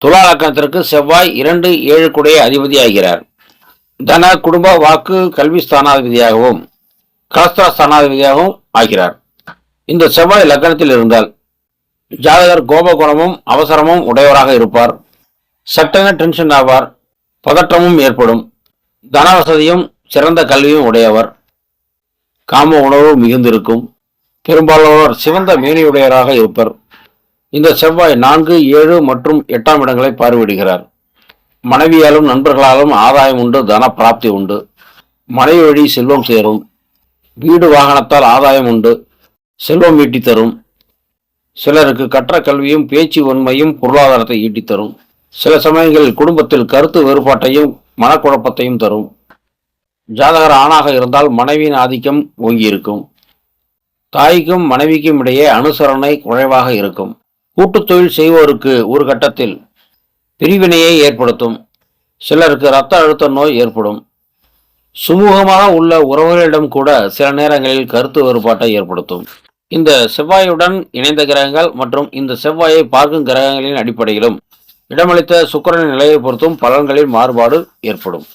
துலா லக்னத்திற்கு செவ்வாய் 2-7 கூடிய அதிபதி ஆகிறார். தன குடும்ப வாக்கு கல்வி ஸ்தானாதிபதியாகவும் கலஸ்திர ஸ்தானாதிபதியாகவும் ஆகிறார். இந்த செவ்வாய் லக்னத்தில் இருந்தால் ஜாதகர் கோபகுணமும் அவசரமும் உடையவராக இருப்பார். சட்டென டென்ஷன் ஆவார். பதற்றமும் ஏற்படும். தன வசதியும் சிறந்த கல்வியும் உடையவர். காம உணர்வு மிகுந்திருக்கும். பெரும்பாலானோர் சிவந்த மேனியுடையவராக இருப்பர். இந்த செவ்வாய் 4, 7 மற்றும் 8ஆம் இடங்களை பார்வையிடுகிறார். மனைவியாலும் நண்பர்களாலும் ஆதாயம் உண்டு. தன பிராப்தி உண்டு. மனைவி வழி செல்வம் சேரும். வீடு வாகனத்தால் ஆதாயம் உண்டு. செல்வம் ஈட்டி தரும். சிலருக்கு கற்ற கல்வியும் பேச்சு உண்மையும் பொருளாதாரத்தை ஈட்டித்தரும். சில சமயங்களில் குடும்பத்தில் கருத்து வேறுபாட்டையும் மனக்குழப்பத்தையும் தரும். ஜாதகர் ஆணாக இருந்தால் மனைவியின் ஆதிக்கம் ஓங்கியிருக்கும். தாய்க்கும் மனைவிக்கும் இடையே அனுசரணை குறைவாக இருக்கும். கூட்டுத் தொழில் செய்வோருக்கு ஒரு கட்டத்தில் பிரிவினையை ஏற்படுத்தும். சிலருக்கு இரத்த அழுத்த நோய் ஏற்படும். சுமூகமாக உள்ள உறவுகளிடம் கூட சில நேரங்களில் கருத்து வேறுபாட்டை ஏற்படுத்தும். இந்த செவ்வாயுடன் இணைந்த கிரகங்கள் மற்றும் இந்த செவ்வாயை பார்க்கும் கிரகங்களின் அடிப்படையிலும் இடமளித்த சுக்கிரனின் நிலையை பொறுத்தும் பலன்களில் மாறுபாடு ஏற்படும்.